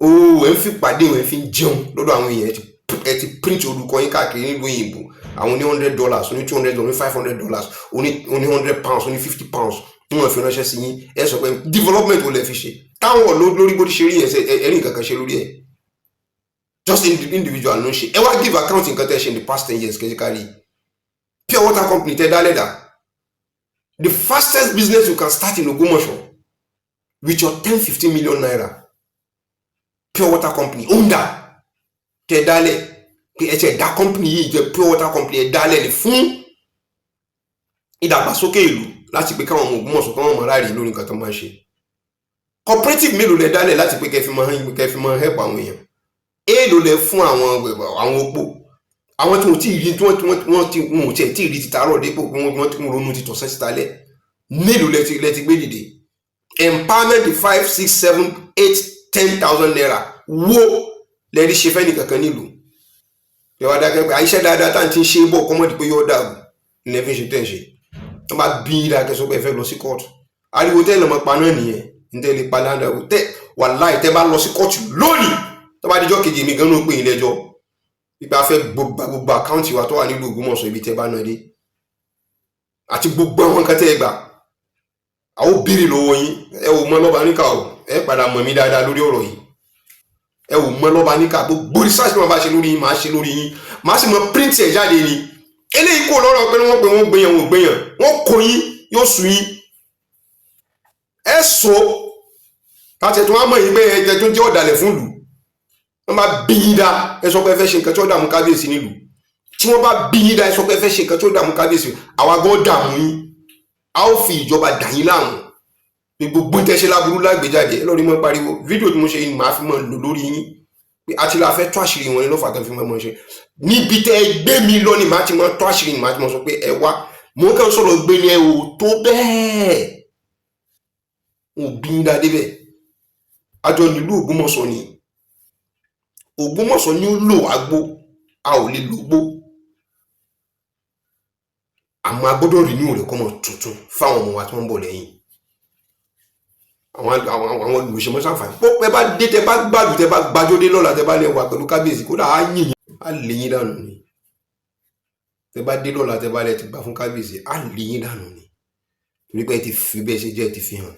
Ẹ ń fi pàdé ẹ fi jẹun lọ́dọ̀ àwọn èèyàn ẹ ti print orúkọ yín káàkiri nílùú òyìnbó àwọn ní $100 oní $200 oní $500 oní £100 oní £50 tí wọ́n fi ránṣẹ́ sí yín ẹ sọ pé development wo lẹ fi ṣe táwọn lórí bó ti ṣe rí ẹ̀rí nǹkan kan ṣe lórí ẹ̀ just individual ló ń ṣe ẹ wá give account nǹkan tẹ́ ṣe in the past 10 years kẹ́síkárì pure water company tẹ́ dá lẹ́dà the fastest business you can start in Ògbómọ̀ṣọ́ with your 10-15 million naira pure water company onda tẹ́ dálẹ̀ pé ẹ tẹ́ dá company yìí jẹ́ pure water company ẹ dálẹ̀ ní fún ìdàgbàsókè ìlú láti pé káwọn ọmọ Ògbómọ̀ṣọ́ káwọn ọmọ aráàlú lórí nǹkan tó máa ń ṣe cooperative mélòó lẹ dálẹ̀ láti pé kẹfì máa help àwọn èèyàn èèlò lẹ fún àwọn opó àwọn tí wọ́n ti rí wọ́n tí ì rí ti tààrọ̀ dépò pé wọ́n ti ronú ti tọ̀sẹ̀ síta lẹ̀ mélòó lẹ ti gbé dìde empowerment 5, 6, 7, 8, 10,000 naira wo lẹ́rí ṣe fẹ́ nìkankan nílùú yọ̀wá dákẹ́ pé àìṣẹ́ dáadáa tá à ń ti ń ṣe bọ̀ kọ́mọ́dé pé yóò dàrú ilẹ̀ fi ń ṣe tẹ̀ ń ṣe wọ́n bá bí i dákẹ́ sọ pé ẹ fẹ́ lọ sí kóòtù ariwo tẹ́ lọ́mọ pa náà nìyẹn ní tẹ́ lè pa láńdà tẹ́ wàláhì tẹ́ bá lọ sí kóòtù lónìí tó bá dijọ́ kejì mi gan ló pè yín lẹ́jọ́ ìgbà fẹ́ gbogbo àkáǹtì wa tó wà nílùú Ògbómọ̀ṣọ́ ibi tẹ́ bá náà dé àti gbogbo àwọn nǹkan tẹ́ ẹ gbà àwọn òbírí lọ́wọ́ yín ẹ ò mọ lọ́ba níkà o ẹ padà mọ̀ mí dáadáa lórí ọ̀rọ̀ yìí ẹ ò mọ lọ́ba níkà gbogbo research tí wọ́n bá ṣe lórí yín máa ṣe lórí yín máa sì mọ print ẹ̀ jáde ni eléyìí kò lọ́rọ̀ pé wọ́n gbẹ̀yàn wọ́n kò yín yóò sùn yín ẹ sọ láti ẹ̀tún wọn mọ̀ yín pé ẹ̀jẹ̀ tó jẹ́ ọ̀dàlẹ̀ fún ìlú wọ́n bá bí yín dá ẹ sọ pé ẹ fẹ́ ṣe nǹkan tí ó dààmú kábíyèsí nílùú tí wọ́n bá bí yín dá ẹ sọ pé ẹ fẹ́ ṣe nǹkan tí ó dààmú kábíyèsí àwa gan dààmú yín a ó fi ìjọba dà yín láàmú ní gbogbo tẹ́ṣe láburú lágbèjáde ẹ lọ́ọ́ rí mọ́ pariwo fídíò tí mo ṣe yìí màá fi mọ́ lò lórí yín pé àti la fẹ́ tó àṣírí wọn ní lọ́fà tó fi mọ́ ṣe níbi tẹ́ ẹ gbé mi lọ ni màá ti mọ́ tó àṣírí ni màá ti mọ́ sọ pé ẹ wá mo kàn sọ̀rọ̀ gbé ni ẹ ò tó bẹ́ẹ̀ ò bí yín dáadé bẹ́ẹ̀ àjọ nílùú Ògbómọ̀ṣọ́ ni Ògbómọ̀ṣọ́ ni ó lò àgbo a ò lè lò gbó àmọ́ agbọ́dọ̀ rí ní òrè kọ́mọ tuntun fáwọn ọmọ wa tí wọ́n ń bọ̀ lẹ́yìn àwọn olùṣèmọ́ sàǹfààní pé bá dé tẹ bá gbàdú tẹ bá gbàjódé lọ́la tẹ bá lè wà pẹ̀lú kábíyèsí kódà á yìn á lè yín dànù ni tẹ bá dé lọ́la tẹ bá lè ti gbà fún kábíyèsí á lè yín dànù ni torí pé ẹ ti fi bẹ́ẹ̀ ṣe jẹ́ ẹ ti fi hàn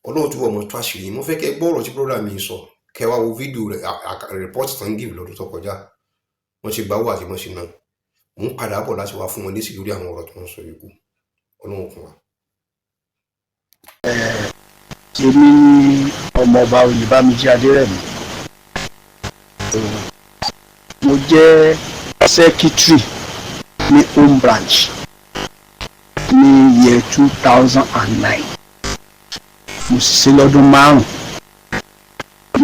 Ọlọ́run túbọ̀ mọ́ tó àṣírí mo fẹ́ kẹ́ gbọ́ ọ̀rọ̀ tí program yìí sọ kẹ́ wá wo fídíò rìpọ́tì tán gíìfì lọ́dún tó kọjá wọ́n ṣe gbáwó àti wọ́n ṣe náà mò ń padà bọ̀ láti wá fún wọn lésì lórí àwọn ọ̀rọ̀ tó ń sọ yìí kú Ọlọ́run fún wa. èmi ni ọmọọba Oyèbámijí Adérẹ̀mí mo jẹ́ secretary ní home branch ní year 2009 mo sì ṣe lọ́dún 5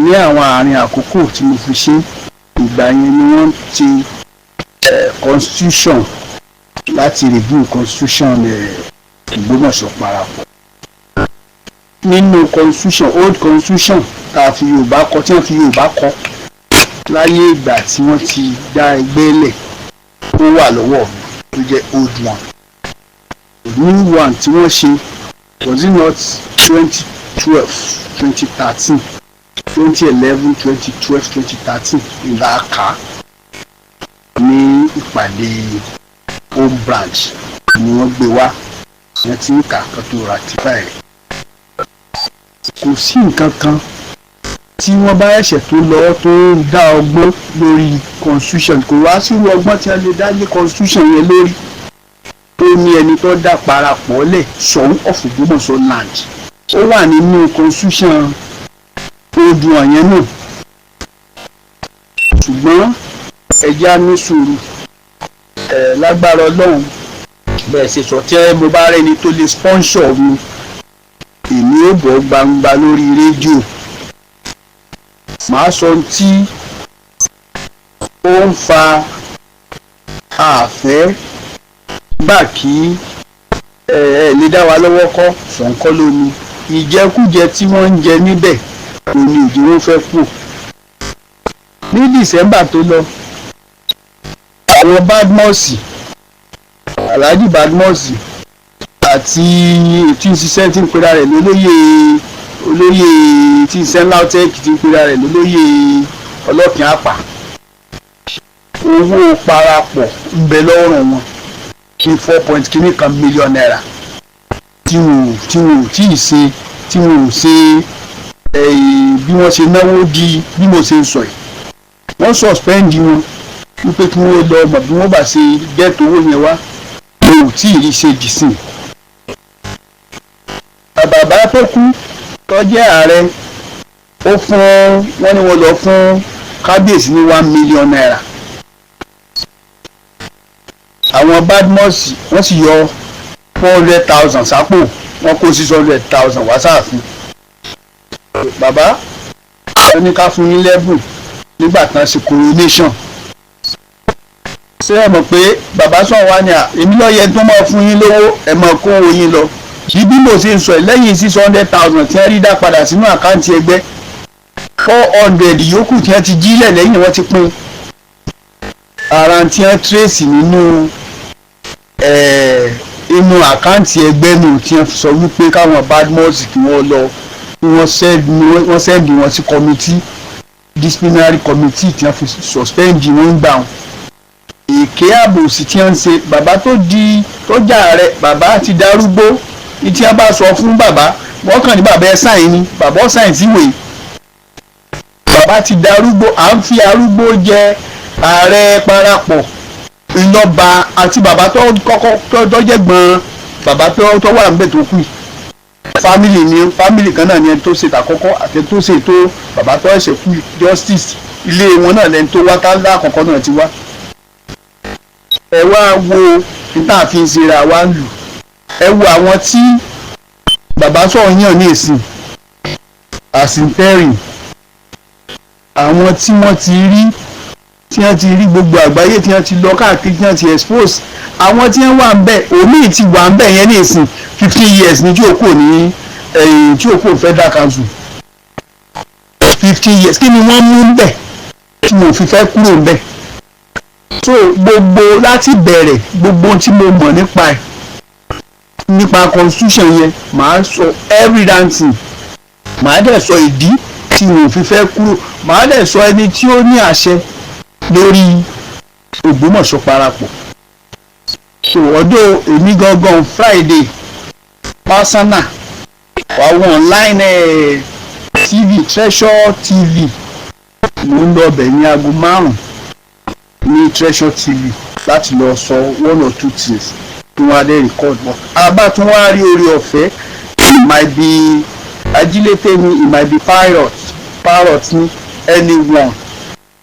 ní àwọn àárín àkókò tí mo fi ṣe ìgbà yẹn ni wọ́n ti constitution láti review constitution Ògbómọ̀ṣọ́ parapọ̀ nínú constitution old constitution tá a fi Yorùbá kọ tí wọ́n fi Yorùbá kọ láyé ìgbà tí wọ́n ti dá ẹgbẹ́ lẹ̀ ó wà lọ́wọ́ mi tó jẹ́ old one new one tí wọ́n ṣe was it not 2012 2013 2011 2012 2013 ìlà ká ní ìpàdé home branch ni wọ́n gbé wá yẹn tí ń kà kan tó ratify rẹ̀ kò sí nǹkan kan tí wọ́n bá ẹ̀ṣẹ̀ tó lọ tó ń dá ọgbọ́n lórí constitution kò wá sírú ọgbọ́n tí a lè dá lé constitution yẹn lórí tó ní ẹni tó dá parapọ̀ lẹ̀ Ṣọ̀ún of Ògbómọ̀ṣọ́ land ó wà nínú constitution odùn ọ̀yẹn náà ṣùgbọ́n ẹja ní sùúrù lágbára Ọlọ́run bẹ́ẹ̀ ṣe sọ tẹ́ mo bá rẹ́ni tó lè sponsor mi èmi ò bọ̀ gbangba lórí rédíò màá sọ tí ó ń fa àfẹ́ gbà kí lè dá wa lọ́wọ́ kọ́ Ṣọ̀ún lónìí ìjẹkújẹ tí wọ́n ń jẹ níbẹ̀ kò ní ìdí wọ́n fẹ́ kú ní December tó lọ àwọn Badmus Alhaji Badmus àti tí ń ṣiṣẹ́ tí ń pera rẹ̀ olóyè tí ń ṣiṣẹ́ LAUTECH tí ń pera rẹ̀ lólóyè ọlọ́kìn àpà owó parapọ̀ ń bẹ lọ́rùn wọn ní 4.1 million naira tí wọn ò tí ì ṣe tí wọn ò ṣe bí wọ́n ṣe náwó di bí mo ṣe ń sọ yìí wọ́n suspend wọn wípé kí wọ́n lọ mọ̀ bí wọ́n bá ṣe gẹ́tò owó yẹn wá wọn ò tí ì rí ṣe dì sí i. bàbá tó kú tó jẹ́ ààrẹ ó fún wọn ni wọ́n lọ fún kábíyèsí ní 1 million naira àwọn Badmus wọ́n sì yọ 400,000 sápò wọ́n kó 600,000 wá sáàfin bàbá wọ́n ní ká fún yín lẹ́bùn nígbà tán ṣe coronation ṣé ẹ mọ̀ pé bàbá sọ̀rọ̀ wá ní èmi lọ́ọ́ yẹ tó máa fún yín lówó ẹ máa kó owó yín lọ bí mo ṣe ń sọ lẹ́yìn 600,000 tí wọ́n rí dá padà sínú àkáǹtì ẹgbẹ́ 400 yòókù tí wọ́n ti jílẹ̀ lẹ́yìn wọ́n ti pín ara tí wọ́n tírèsì nínú inú àkáǹtì ẹgbẹ́ nù tí wọ́n sọ wípé káwọn Badmus kí wọ́n lọ wọ́n sẹ́ndì wọn sí committee disciplinary committee tí wọ́n fi suspend wọn gbà wọn. èké àbòsí tí wọ́n ń ṣe bàbá tó jà rẹ̀ bàbá ti darúgbó ní tí wọ́n bá sọ fún bàbá wọ́n kàn ní bàbá ẹ sáìn ni bàbá ọ sáìn síwèé bàbá ti darúgbó à ń fi arúgbó jẹ ààrẹ parapọ̀ ìlọba àti bàbá tó kọ́kọ́ tó jẹ́ gbọ́n bàbá tó wà níbẹ̀ tó kù fámìlì kan náà ni ẹni tó ṣètò àkọ́kọ́ àti tó ṣètò bàbá tó ẹ̀ṣẹ̀ kù justice ilé wọn náà lẹni tó wá tálá àkọ́kọ́ náà ti wá. ẹ wá wo níta fi ń ṣera wá ń lù ẹ wo àwọn tí bàbá sọ̀rọ̀ yàn ní ìsìn àsìntẹ́rìn àwọn tí wọ́n ti rí gbogbo àgbáyé tí wọ́n ti lọ káàkiri tí wọ́n ti expose àwọn tí wọ́n wà ń bẹ̀ omi ti wà ń bẹ̀ yẹn ní ìsìn 15 years ní tí ó kò federal council 15 years kí ni wọ́n mú ń bẹ̀ tí mo fi fẹ́ kúrò ń bẹ̀ so gbogbo láti bẹ̀rẹ̀ gbogbo tí mo mọ̀ nípa constitution yẹn màá sọ every dancing màá dẹ̀ sọ ìdí tí mo fi fẹ́ kúrò màá dẹ̀ sọ ẹni tí ó ní àṣẹ lórí Ògbómọ̀ṣọ́ parapọ̀ so ọdún èmi gangan Friday personal àwọn online TV Treasure TV mo ń lọ bẹ̀ ní aago 5 ní Treasure TV láti lọ sọ 1 or 2 things tí wọ́n á dé record wọn àbá tí wọ́n á rí orí ọ̀fẹ́ it might be ajílété ni it might be parrot ni anyone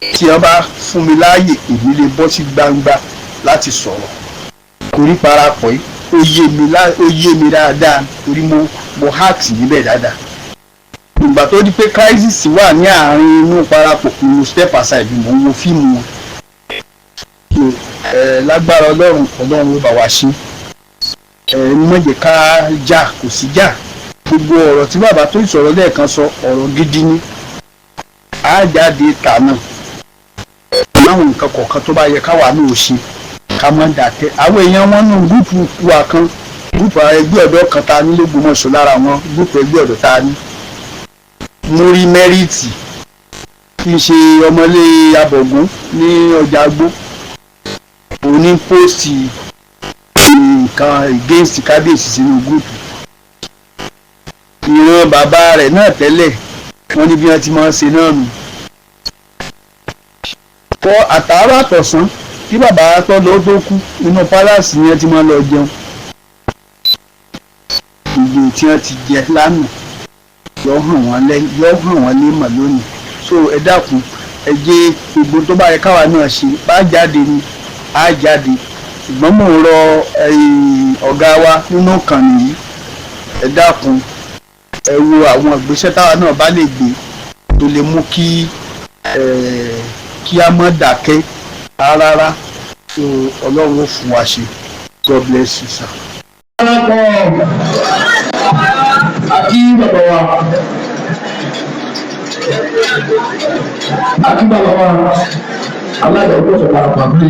tí wọ́n bá fún mi láàyè èmi lè bọ́ sí gbangba láti sọ̀rọ̀ torí parapọ̀ yìí ó yé mi dáadáa torí mo hack níbẹ̀ dáadáa ìgbà tó di pé crisis wà ní àárín inú parapọ̀ mo step aside mo wo fíìmù wọn lágbára ọlọ́run ó bá wa ṣe mọ̀jẹ̀ ká jà kò sí jà gbogbo ọ̀rọ̀ tí bàbá tó ìsọ̀rọ̀ lẹ́ẹ̀kan sọ ọ̀rọ̀ gidi ni á jáde tà náà láwọn nǹkan kọ̀ọ̀kan tó bá yẹ káwa náà ò ṣe ká má dàtẹ́ àwọn èèyàn wọn nù gúúpù wa kan gúúpù ẹgbẹ́ ọ̀dọ́ kan ta ní l'Ógbómọ̀ṣọ́ lára wọn gúúpù ẹgbẹ́ ọ̀dọ́ ta ní múrí mẹ́rìtì kí n ṣe ọmọlé abọ̀gún ní ọjà agbó òní póòsì nǹkan against kábíyèsí sínú gúúpù ìran bàbá rẹ̀ náà tẹ́lẹ̀ wọ́n ní bí wọ́n ti máa ń ṣe náà nù fọ àtàárọ̀ àtọ̀sán kí bàbá tó lọ tó kú nínú pálásì yẹn ti máa lọ jẹun ìgbò tí wọ́n ti jẹ lánàá yọ hàn wọ́n lé mà lónìí so ẹ dákun ẹ jẹ́ gbogbo tó bá yẹ káwa náà ṣe bá jáde ni á jáde ṣùgbọ́n mò ń rọ ọ̀gá wa nínú ìkànnì yìí ẹ dákun ẹ wo àwọn ìgbésẹ̀ táwa náà bá lè gbé tó lè mú kí a má dákẹ́ rárá so ọlọ́run ó fún wa ṣe God bless you sir. Àkí bàbá wa alága Ògbómọ̀ṣọ́ parapọ̀ pé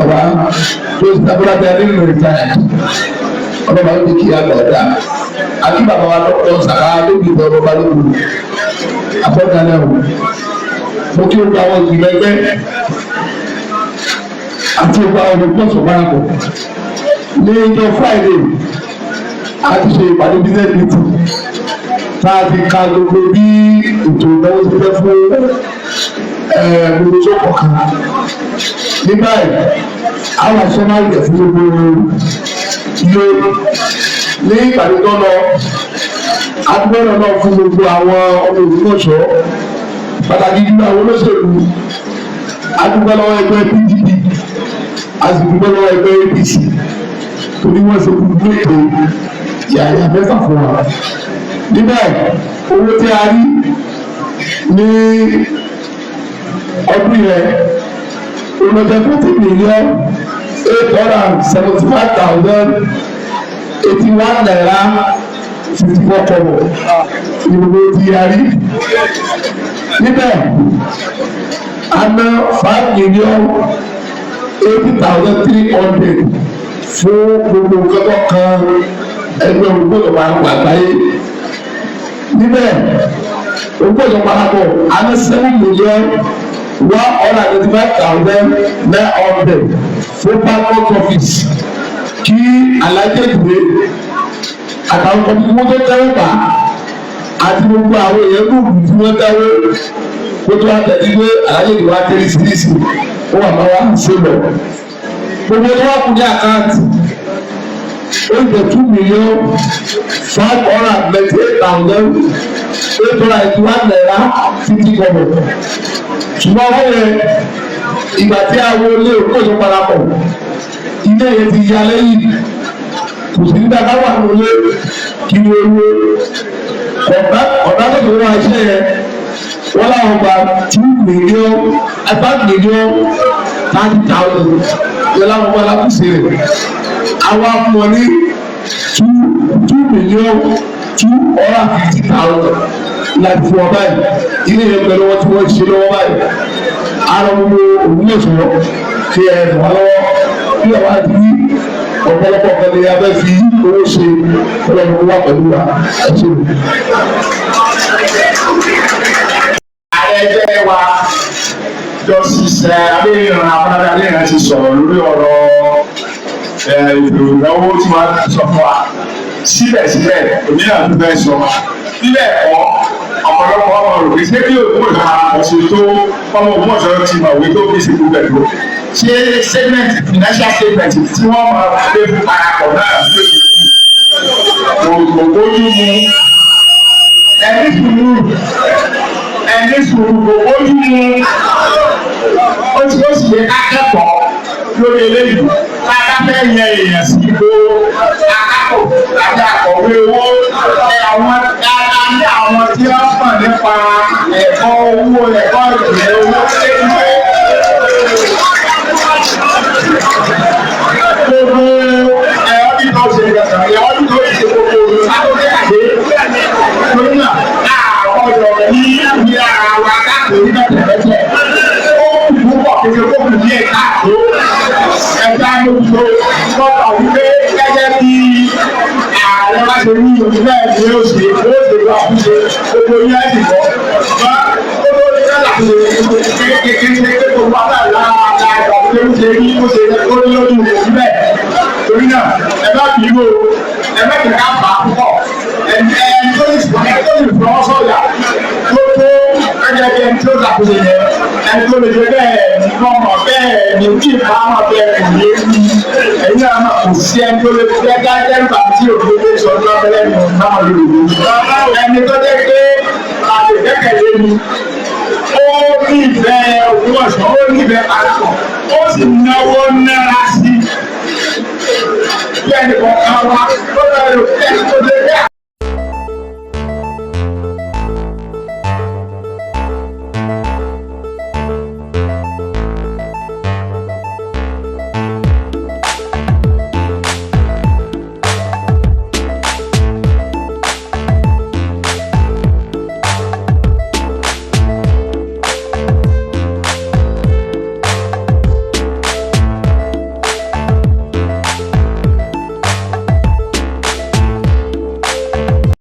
ọba tó ti dábúrà tẹ nínú rìtáyà ọba máa ń ní kí á lọ dá àkí bàbá wa lọ́kọ̀ sàrà lóbi ìbọn ọba lóbi àbọ̀dálẹ̀ o mo kí o gba àwọn ìgbìmọ̀ ẹgbẹ́ àti ìgbà Ògbómọ̀ṣọ́ parapọ̀ ní ọjọ́ Friday a ti ṣe ìpàdé business meeting tá a ti ka gbogbo bí ètò ìnáwó ti fẹ́ fún gbogbo tó kọ̀ọ̀kan ní báyìí àwọn àṣọmọ àgbẹ̀ fún gbogbo ilé ní ìpàdé tó lọ adúgbò náà fún gbogbo àwọn ọmọ Ògbómọ̀ṣọ́ pàtàkì jùlọ àwọn olóṣèlú adúgbò lọ́wọ́ ẹgbẹ́ PDP àdúgbò lọ́wọ́ ẹgbẹ́ APC torí wọ́n ṣe gbogbo ètò yàrá mẹ́fà fún wa níbẹ̀ owó tí a rí ní ọdún yẹn olùdókòwò $875,081.54 ìròyìn tí a rí níbẹ̀ a ná $5,080,300 fún gbogbo nǹkan tó kan ẹgbẹ́ Ògbómọ̀ṣọ́ parapọ̀ àgbáyé. Níbẹ̀ Ògbómọ̀ṣọ́ parapọ̀ àná 7,195,900 fún passport office kí alájẹ ìwé àtàwọn kọ̀ọ̀kan tó tẹ́wọ́ bá àti gbogbo àwọn èèyàn gbòògùn tí wọ́n tẹ́wọ́ kó tó wá tẹ̀lé pé alájẹ ìwé wá tẹ́lẹ̀ sírísì ó wà máa wá ṣe lọ. Gbogbo tó wá kù ní àkáǹtì ó jẹ́ 2,598,881 naira 50 kobo. Ṣùgbọ́n wọ́n yẹ ìgbà tí a wo ilé Ògbómọ̀ṣọ́ parapọ̀ ilé yẹn ti ya lẹ́yìn kò sí nígbà ká wà lólé kí ni owó ọ̀dà tó tó wá iṣẹ́ yẹn wọ́n láwọn gba 2,530,000 yẹn láwọn gba alákùsí rẹ̀ àwọn afọ ní 2,250,000 láti fún ọ báyìí ilé yẹn pẹ̀lú wọn tí wọ́n ṣe lọ́wọ́ báyìí ara gbogbo Ògbómọ̀ṣọ́ fi ẹ̀ wà lọ́wọ́ bí ọ̀wá ti rí ọ̀pọ̀lọpọ̀ kan ní abẹ́ fi owó ṣe ọlọ́run wà pẹ̀lú wa ẹ̀ṣẹ̀. Ẹgbẹ́ wa Justice Adéyẹ̀rán Afọlábí Adéyẹ̀rán ti sọ̀rọ̀ lórí ọ̀rọ̀ ètò ìnáwó tí wọ́n sọ fún wa. Síbẹ̀síbẹ̀ òmíràn tó fẹ́ sọ. Níbẹ̀ ẹ̀kọ́ ọ̀pọ̀lọpọ̀ ọmọ rò pé ṣé bí Ògbómọ̀ṣọ́ parapọ̀ ṣe tó ọmọ Ògbómọ̀ṣọ́ ti mọ̀ wí tó fi ṣe gbogbo ẹ̀ lọ. Ṣé statement financial statement tí wọ́n máa gbé fún parapọ̀ náà ló ti kú? Kò bójú mu ẹni sùúrù kò bójú mu ó sì yẹ akẹ́kọ̀ọ́ lórí eléyìí bàbá fẹ́ yẹ èèyàn sí ipò akápò àti akọ̀wé owó àwọn tí wọ́n mọ̀ nípa ẹ̀kọ́ owó ẹ̀kọ́ ìpìlẹ̀ owó gbogbo ẹ̀ọ́dún tó ṣe gbẹ̀sán ẹ̀ọ́dún tó ṣe gbogbo olùsàkóso torí náà àwọn ọ̀dọ́ ní ìwé ara wa káàkiri náà tẹ̀lẹ́tẹ̀ ó kù púpọ̀ kékeré kó kù ní ẹ̀ka tó ẹ̀ka lóṣù lọ́pọ̀ wípé gẹ́gẹ́ bí ààrẹ wá ṣe ní òṣù náà ní oṣù lọ àkúṣe gbogbo yẹn ti bọ̀ ṣùgbọ́n ó lórí náà kékeré tó wà lára àgbàdo ṣe rí ó ṣe ó ní lójú òṣù bẹ́ẹ̀ torí náà ẹ bá bí wo ẹ bá kí ká fà á púpọ̀ ẹni tó ní fọwọ́ sọ̀yà tó tó ẹgbẹ́ bí ẹni tó ṣàkóso yẹn ẹni tó lè ṣe bẹ́ẹ̀ nìkan mọ̀ bẹ́ẹ̀ ní kí ìfà mọ̀ bẹ́ẹ̀ ní ewu ẹ̀yin náà mọ̀ kò sí ẹni tó lè fẹ́ dájẹ́ nípa tí òbí lè sọ ọdún ọbẹ̀lẹ̀ ní náà lórí ẹni tó jẹ́ pé àlè kẹ́kẹ̀lé ni ó ní ìfẹ́ Ògbómọ̀ṣọ́ ó ní ìfẹ́ àtọ̀ ó sì náwó náírà sí bí ẹnì kọ̀ọ̀kan wa ó lọ rò ẹni tó dé